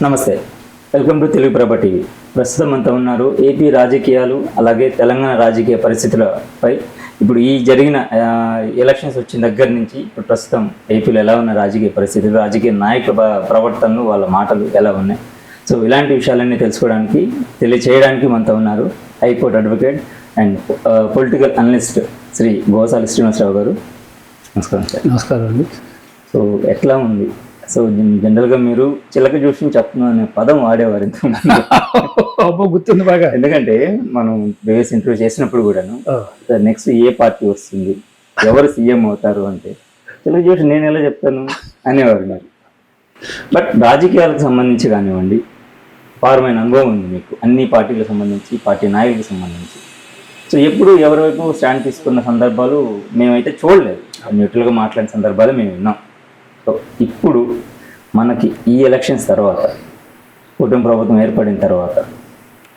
నమస్తే, welcome to Telugu Prabha TV. ప్రస్తుతం అంతా ఉన్నారు ఏపీ రాజకీయాలు, అలాగే తెలంగాణ రాజకీయ పరిస్థితులపై. ఇప్పుడు ఈ జరిగిన ఎలక్షన్స్ వచ్చిన దగ్గర నుంచి ఇప్పుడు ప్రస్తుతం ఏపీలో ఎలా ఉన్న రాజకీయ పరిస్థితులు, రాజకీయ నాయకుల ప్రవర్తనలు, వాళ్ళ మాటలు ఎలా ఉన్నాయి, సో ఇలాంటి విషయాలన్నీ తెలుసుకోవడానికి, తెలియచేయడానికి మనతో ఉన్నారు high court advocate and political analyst Shri Gosala Srinivasa Rao గారు. నమస్కారం సార్. నమస్కారం అండి. సో ఎట్లా ఉంది? సో జనరల్గా మీరు చిలక చూసి చెప్తున్నాను అనే పదం వాడేవారు గుర్తుంది బాగా. ఎందుకంటే మనం ప్రీవియస్ ఇంటర్వ్యూ చేసినప్పుడు కూడాను నెక్స్ట్ ఏ పార్టీ వస్తుంది, ఎవరు సీఎం అవుతారు అంటే చిలక చూసి నేను ఎలా చెప్తాను అనేవారు మీరు. బట్ రాజకీయాలకు సంబంధించి కానివ్వండి, పారమైన అనుభవం ఉంది మీకు, అన్ని పార్టీలకు సంబంధించి, పార్టీ నాయకులకు సంబంధించి. సో ఎప్పుడు ఎవరి వైపు స్టాండ్ తీసుకున్న సందర్భాలు మేమైతే చూడలేదు, న్యూట్రల్గా మాట్లాడిన సందర్భాలు మేము విన్నాం. సో ఇప్పుడు మనకి ఈ ఎలక్షన్స్ తర్వాత, కూటమి ప్రభుత్వం ఏర్పడిన తర్వాత,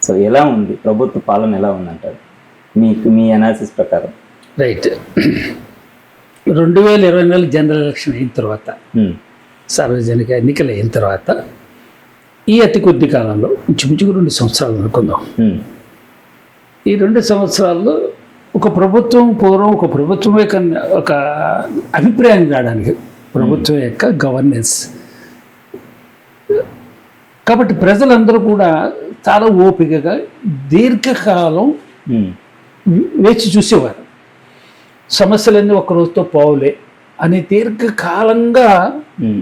సో ఎలా ఉంది ప్రభుత్వ పాలన, ఎలా ఉందంటారు మీకు, మీ అనాలిసిస్ ప్రకారం? రైట్. 2024 జనరల్ ఎలక్షన్ అయిన తర్వాత, సార్వజనిక ఎన్నికలు అయిన తర్వాత, ఈ అతి కొద్ది కాలంలో ఇంచుమించుకు 2 సంవత్సరాలు అనుకుందాం. ఈ 2 సంవత్సరాల్లో ఒక ప్రభుత్వం పూర్వం ఒక ప్రభుత్వం యొక్క ఒక అభిప్రాయం రావడానికి, ప్రభుత్వం యొక్క గవర్నెన్స్. కాబట్టి ప్రజలందరూ కూడా చాలా ఓపికగా దీర్ఘకాలం వేచి చూసేవారు. సమస్యలన్నీ ఒక రోజుతో పోవులే అని దీర్ఘకాలంగా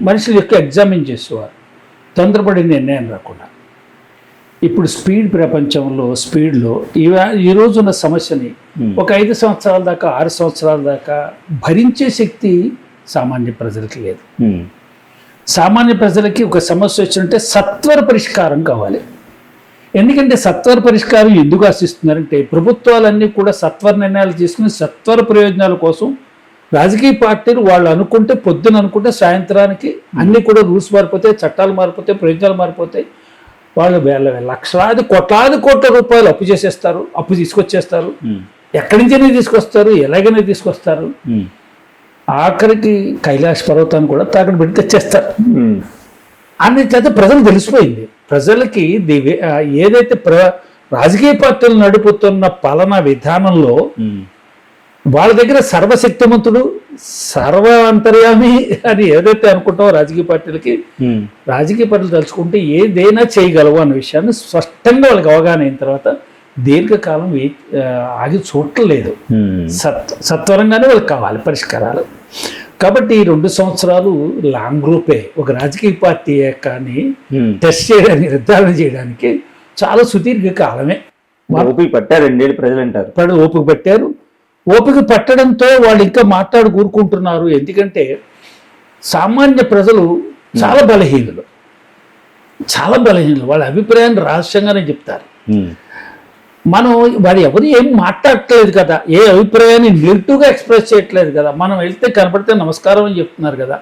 మనుషుల యొక్క ఎగ్జామిన్ చేసేవారు, తొందరపడి నిర్ణయం రాకుండా. ఇప్పుడు స్పీడ్ ప్రపంచంలో, స్పీడ్లో ఈ రోజున్న సమస్యని ఒక 5 సంవత్సరాల దాకా, 6 సంవత్సరాల దాకా భరించే శక్తి సామాన్య ప్రజలకి లేదు. సామాన్య ప్రజలకి ఒక సమస్య వచ్చిందంటే సత్వర పరిష్కారం కావాలి. ఎందుకంటే సత్వర పరిష్కారం ఎందుకు ఆశిస్తున్నారంటే, ప్రభుత్వాలన్నీ కూడా సత్వర నిర్ణయాలు తీసుకుని సత్వర ప్రయోజనాల కోసం, రాజకీయ పార్టీలు వాళ్ళు అనుకుంటే, పొద్దున అనుకుంటే సాయంత్రానికి అన్నీ కూడా రూల్స్ మారిపోతాయి, చట్టాలు మారిపోతాయి, ప్రయోజనాలు మారిపోతాయి. వాళ్ళు లక్షలాది కోట్ల రూపాయలు అప్పు చేసేస్తారు, అప్పు తీసుకొచ్చేస్తారు. ఎక్కడి నుంచైనా తీసుకొస్తారు, ఎలాగైనా తీసుకొస్తారు. ఆఖరికి కైలాస పర్వతాన్ని కూడా తాకట్టు పెట్టి తెచ్చేస్తారు. అన్ని చేత ప్రజలు తెలిసిపోయింది. ప్రజలకి ఏదైతే రాజకీయ పార్టీలు నడుపుతున్న పాలనా విధానంలో వాళ్ళ దగ్గర సర్వశక్తిమంతుడు, సర్వ అంతర్యామి అని ఏదైతే అనుకుంటామో రాజకీయ పార్టీలకి, రాజకీయ పార్టీలు తలుచుకుంటే ఏదైనా చేయగలవు అన్న విషయాన్ని స్పష్టంగా వాళ్ళకి అవగాహన అయిన తర్వాత దీర్ఘకాలం ఆగి చూడలేదు. సత్వరంగానే వాళ్ళకి కావాలి పరిష్కారాలు. కాబట్టి ఈ 2 సంవత్సరాలు లాంగ్ గ్రూపే ఒక రాజకీయ పార్టీ కానీ టెస్ట్ చేయడానికి, నిర్ధారణ చేయడానికి చాలా సుదీర్ఘ కాలమే. ఓపిక పట్టారు 2 ఏళ్ళు ప్రజలు అంటారు. ఓపిక పట్టారు. ఓపిక పట్టడంతో వాళ్ళు ఇంకా మాట్లాడు కూరుకుంటున్నారు. ఎందుకంటే సామాన్య ప్రజలు చాలా బలహీనులు, వాళ్ళ అభిప్రాయాన్ని రహస్యంగానే చెప్తారు. మనం వాడు ఎవరు ఏం మాట్లాడట్లేదు కదా, ఏ అభిప్రాయాన్ని నెగిటివ్గా ఎక్స్ప్రెస్ చేయట్లేదు కదా. మనం వెళ్తే కనపడితే నమస్కారం అని చెప్తున్నారు కదా.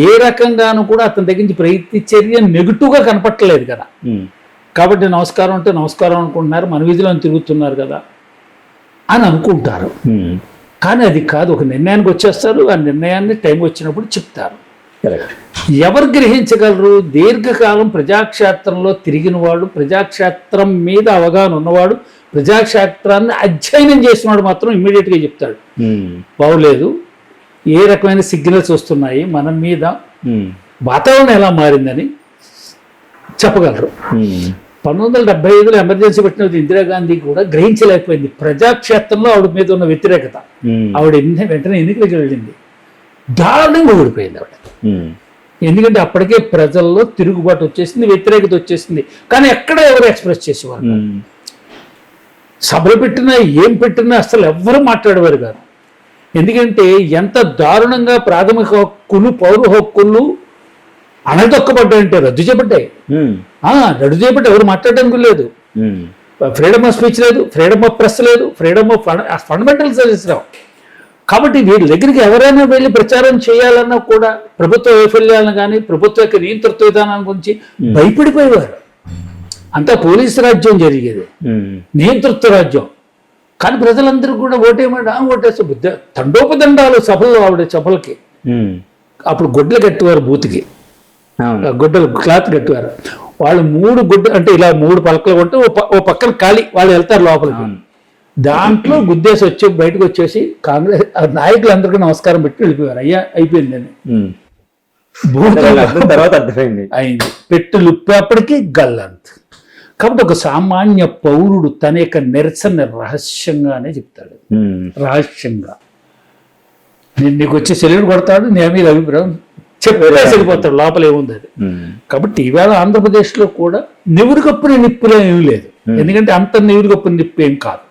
ఏ రకంగానూ కూడా అతని దగ్గర నుంచి ప్రతి చర్య నెగిటివ్గా కనపట్టలేదు కదా. కాబట్టి నమస్కారం అంటే నమస్కారం అనుకుంటున్నారు, మన వీధిలో తిరుగుతున్నారు కదా అని అనుకుంటారు. కానీ అది కాదు, ఒక నిర్ణయానికి వచ్చేస్తారు. ఆ నిర్ణయాన్ని టైం వచ్చినప్పుడు చెప్తారు. ఎవరు గ్రహించగలరు? దీర్ఘకాలం ప్రజాక్షేత్రంలో తిరిగినవాడు, ప్రజాక్షేత్రం మీద అవగాహన ఉన్నవాడు, ప్రజాక్షేత్రాన్ని అధ్యయనం చేసినవాడు మాత్రం ఇమ్మీడియట్గా చెప్తాడు, బాగులేదు, ఏ రకమైన సిగ్నల్స్ వస్తున్నాయి మన మీద, వాతావరణం ఎలా మారిందని చెప్పగలరు. 1975లో ఎమర్జెన్సీ పెట్టిన ఇందిరాగాంధీ కూడా గ్రహించలేకపోయింది ప్రజాక్షేత్రంలో ఆవిడ మీద ఉన్న వ్యతిరేకత. ఆవిడ వెంటనే ఎన్నికలకు వెళ్ళింది, దారుణంగా ఓడిపోయింది ఆవిడ. ఎందుకంటే అప్పటికే ప్రజల్లో తిరుగుబాటు వచ్చేసింది, వ్యతిరేకత వచ్చేసింది. కానీ ఎక్కడ ఎవరు ఎక్స్ప్రెస్ చేసేవారు? సభలు పెట్టినా ఏం పెట్టినా అసలు ఎవ్వరూ మాట్లాడేవారు కాదు. ఎందుకంటే ఎంత దారుణంగా ప్రాథమిక హక్కులు, పౌర హక్కులు అణదొక్కబడ్డాయంటే రద్దు చేయబడ్డాయి. రద్దు చేయబడ్డా ఎవరు మాట్లాడడానికి లేదు. ఫ్రీడమ్ ఆఫ్ స్పీచ్ లేదు, ఫ్రీడమ్ ఆఫ్ ప్రెస్ లేదు, ఫ్రీడమ్ ఆఫ్ ఫండమెంటల్ సర్వీస్ రావు. కాబట్టి వీళ్ళ దగ్గరికి ఎవరైనా వెళ్ళి ప్రచారం చేయాలన్నా కూడా ప్రభుత్వ వైఫల్యాలను కానీ, ప్రభుత్వ యొక్క నియంతృత్వ విధానాల గురించి భయపడిపోయేవారు. అంతా పోలీసు రాజ్యం జరిగేది, నియంతృత్వ రాజ్యం. కానీ ప్రజలందరూ కూడా ఓటేస్తే తండోపదండాలు సభల్లో, ఆవిడ సభలకి అప్పుడు గొడ్డలు కట్టేవారు, బూత్కి గొడ్డలు క్లాత్ కట్టేవారు. వాళ్ళు 3 గుడ్డ అంటే ఇలా 3 పలకలు కొంటే ఓ పక్కన ఖాళీ, వాళ్ళు వెళ్తారు లోపలికి. దాంట్లో గుద్దేసి వచ్చి బయటకు వచ్చేసి కాంగ్రెస్ నాయకులందరికీ నమస్కారం పెట్టి వెళ్ళిపోయారు. అయ్యా అయిపోయిందని తర్వాత అర్థమైంది అయింది. పెట్టు లుప్పేపటికి గల్లంత్. కాబట్టి ఒక సామాన్య పౌరుడు తన యొక్క నిరసన రహస్యంగానే చెప్తాడు. రహస్యంగా నేను నీకు వచ్చి సెల్యూట్ కొడతాడు, నేను మీద అభిప్రాయం చెప్పేసి వెళ్ళిపోతాడు, లోపల ఏముంది అది. కాబట్టి ఈవేళ ఆంధ్రప్రదేశ్లో కూడా నివురుగప్పుని నిప్పులు ఏమీ లేదు. ఎందుకంటే అంత నివురుగప్పుని నిప్పు ఏం కాదు.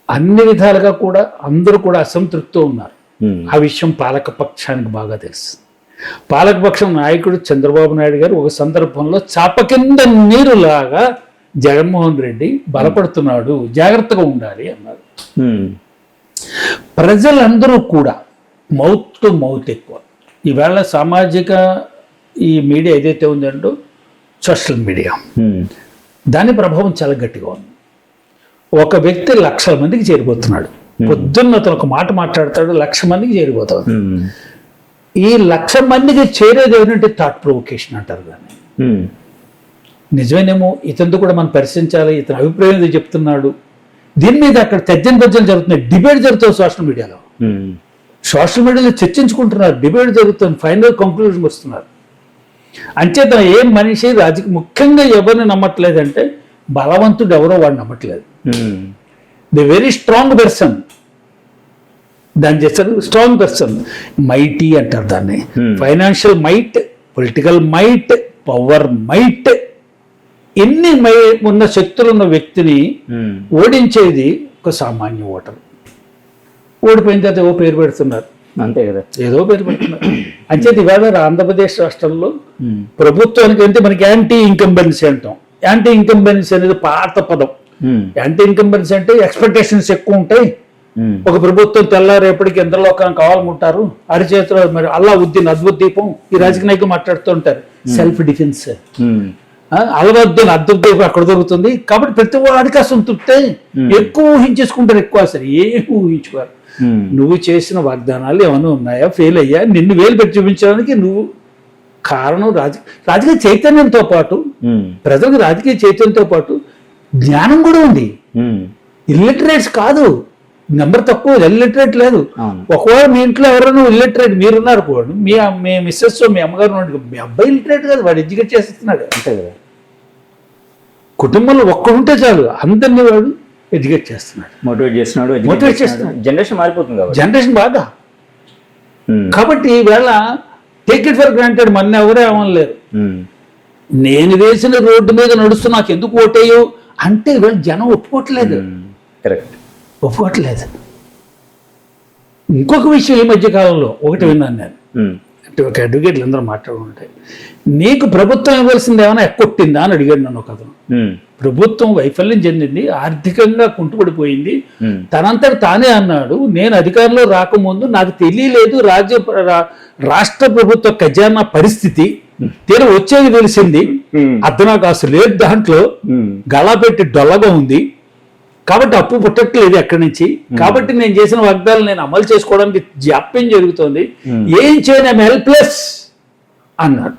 అన్ని విధాలుగా కూడా అందరూ కూడా అసంతృప్తితో ఉన్నారు. ఆ విషయం పాలకపక్షానికి బాగా తెలుసు. పాలకపక్షం నాయకుడు చంద్రబాబు నాయుడు గారు ఒక సందర్భంలో చాప కింద నీరులాగా జగన్మోహన్ రెడ్డి బలపడుతున్నాడు, జాగ్రత్తగా ఉండాలి అన్నారు. ప్రజలందరూ కూడా మౌత్ టు మౌత్ ఎక్కువ. ఈవేళ సామాజిక ఈ మీడియా ఏదైతే ఉందంటో సోషల్ మీడియా, దాని ప్రభావం చాలా గట్టిగా ఉంది. ఒక వ్యక్తి 1,00,000 మందికి చేరిపోతున్నాడు. పొద్దున్న అతను ఒక మాట మాట్లాడతాడు, 1,00,000 మందికి చేరిపోతాడు. ఈ 1,00,000 మందికి చేరేది ఏమిటంటే థాట్ ప్రొవొకేషన్ అంటారు దాన్ని. నిజమేనేమో, ఇతనితో కూడా మనం పరిశీలించాలి, ఇతని అభిప్రాయం ఏదో చెప్తున్నాడు. దీని మీద అక్కడ తర్జన జరుగుతున్నాయి, డిబేట్ జరుగుతుంది సోషల్ మీడియాలో. సోషల్ మీడియాలో చర్చించుకుంటున్నారు, డిబేట్ జరుగుతుంది, ఫైనల్ కంక్లూజన్ వస్తున్నారు. అంచేత ఏం మనిషి ముఖ్యంగా ఎవరిని నమ్మట్లేదంటే బలవంతుడు ఎవరో వాడు నమ్మట్లేదు. ది వెరీ స్ట్రాంగ్ పర్సన్, దాన్ని చేస్తారు స్ట్రాంగ్ పర్సన్, మైటీ అంటారు దాన్ని. Financial might, political might, power might, ఎన్ని ఉన్న శక్తులు ఉన్న వ్యక్తిని ఓడించేది ఒక సామాన్య ఓటర్. ఓడిపోయిన తర్వాత ఏవో పేరు పెడుతున్నారు, అంతే కదా, ఏదో పేరు పెడుతున్నారు. అంచేది ఇవాళ ఆంధ్రప్రదేశ్ రాష్ట్రంలో ప్రభుత్వానికి అంటే మనకి యాంటీ ఇన్కంబెన్సీ అంటాం. యాంటీ ఇన్కంబెన్సీ అనేది పాత పదం. యాంటీ ఇన్కంబెన్సీ అంటే ఎక్స్పెక్టేషన్స్ ఎక్కువ ఉంటాయి. ఒక ప్రభుత్వం తెల్లారేపటికి ఇంద్రలోకానికి కావాలనుకుంటారు, అరిచేతిలో మరి అల్లావుద్దీన్ అద్భుత దీపం ఈ రాజకీయ నాయకులు మాట్లాడుతూ ఉంటారు. సెల్ఫ్ డిఫెన్స్, అలవద్దీన్ అద్భుత దీపం అక్కడ దొరుకుతుంది. కాబట్టి ప్రతి వాడికి అసంతృప్తే, ఎక్కువ ఊహించేసుకుంటారు, ఎక్కువ అసలు ఏమి ఊహించుకోరు. నువ్వు చేసిన వాగ్దానాలు ఏమైనా ఉన్నాయా, ఫెయిల్ అయ్యా, నిన్ను వేలు పెట్టి చూపించడానికి నువ్వు కారణం. రాజకీయ చైతన్యంతో పాటు ప్రజలకు రాజకీయ చైతన్యంతో పాటు జ్ఞానం కూడా ఉంది. ఇల్లిటరేట్స్ కాదు, నెంబర్ తక్కువ, ఇల్లిటరేట్ లేదు. ఒకవేళ మీ ఇంట్లో ఎవరైనా ఇల్లిటరేట్ మీరున్నారు కూడా, మీ మిస్సెస్ మీ అమ్మగారు, మీ అబ్బాయి ఇల్లిటరేట్ కాదు, వాడు ఎడ్యుకేట్ చేస్తున్నాడు అంతే కదా. కుటుంబంలో ఒక్కడుంటే చాలు, అందరినీ వాడు ఎడ్యుకేట్ చేస్తున్నాడు, మోటివేట్ చేస్తున్నాడు. జనరేషన్ మారిపోతుంది, జనరేషన్ బాగా. కాబట్టి ఈవేళ టేక్ ఇట్ ఫర్ గ్రాంటెడ్, మన ఎవరే అవ్వలేరు. నేను వేసిన రోడ్డు మీద నడుస్తూ నాకు ఎందుకు ఓటేయో అంటే ఈవేళ జనం ఒప్పుకోవట్లేదు. ఒప్పుకోవట్లేదు. ఇంకొక విషయం ఈ మధ్యకాలంలో ఒకటి విన్నాను నేను, అంటే ఒక అడ్వకేట్లు అందరూ మాట్లాడుకుంటే, నీకు ప్రభుత్వం ఇవ్వాల్సింది ఏమైనా ఎక్కొట్టిందా అని అడిగాడు నన్ను ఒక అతను. ప్రభుత్వం వైఫల్యం చెందింది, ఆర్థికంగా కుంటుపడిపోయింది, తనంతట తానే అన్నాడు, నేను అధికారంలో రాకముందు నాకు తెలియలేదు రాష్ట్ర ప్రభుత్వ ఖజానా పరిస్థితి, తీర వచ్చేది తెలిసింది, అద్దనా కాసు లేదు దాంట్లో, గలా పెట్టి డొల్లగా ఉంది, కాబట్టి అప్పు పుట్టట్లేదు ఎక్కడి నుంచి, కాబట్టి నేను చేసిన వాగ్దానాలు నేను అమలు చేసుకోవడానికి జాప్యం జరుగుతోంది, ఏం చేయను, ఐఎమ్ హెల్ప్లెస్ అన్నాడు.